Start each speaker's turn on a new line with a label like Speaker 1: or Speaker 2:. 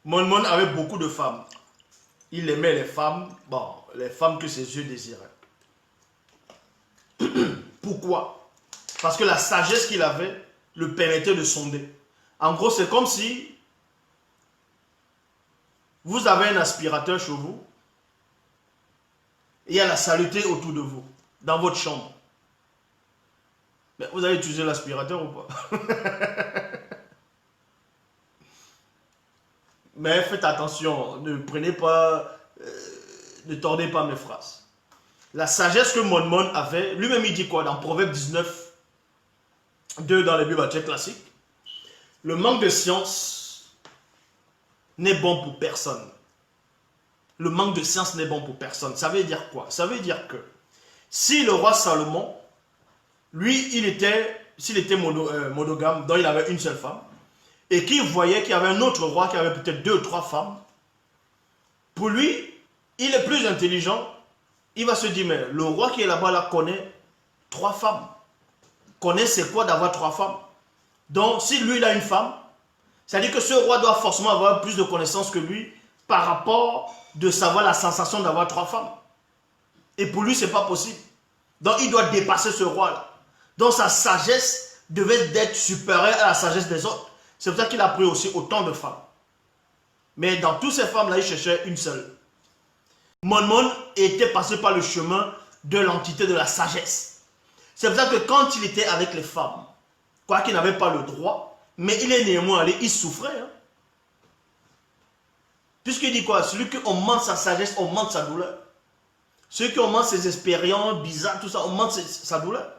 Speaker 1: Mon avait beaucoup de femmes. Il aimait les femmes, bon, les femmes que ses yeux désiraient. Pourquoi? Parce que la sagesse qu'il avait le permettait de sonder. En gros, c'est comme si vous avez un aspirateur chez vous et il y a la saleté autour de vous, dans votre chambre. Mais vous avez utilisé l'aspirateur ou pas? Mais faites attention, ne prenez pas, ne tordez pas mes phrases. La sagesse que Mon avait, lui-même il dit quoi dans Proverbe 19, 2 dans les Bibles classiques? Le manque de science n'est bon pour personne. Le manque de science n'est bon pour personne. Ça veut dire quoi? Ça veut dire que si le roi Salomon, lui, s'il était monogame, donc il avait une seule femme, et qu'il voyait qu'il y avait un autre roi qui avait peut-être 2 ou 3 femmes, pour lui, il est plus intelligent. Il va se dire, mais le roi qui est là-bas là connaît 3 femmes. Connaît c'est quoi d'avoir 3 femmes. Donc, si lui il a une femme, ça veut dire que ce roi doit forcément avoir plus de connaissances que lui par rapport de savoir la sensation d'avoir 3 femmes. Et pour lui, c'est pas possible. Donc, il doit dépasser ce roi-là. Donc, sa sagesse devait être supérieure à la sagesse des autres. C'est pour ça qu'il a pris aussi autant de femmes. Mais dans toutes ces femmes-là, il cherchait une seule. Mon était passé par le chemin de l'entité de la sagesse. C'est pour ça que quand il était avec les femmes, quoi qu'il n'avait pas le droit, mais il est néanmoins allé, il souffrait. Hein. Puisqu'il dit quoi? Celui qui augmente sa sagesse, augmente sa douleur. Celui qui augmente ses expériences bizarres, tout ça, augmente sa douleur.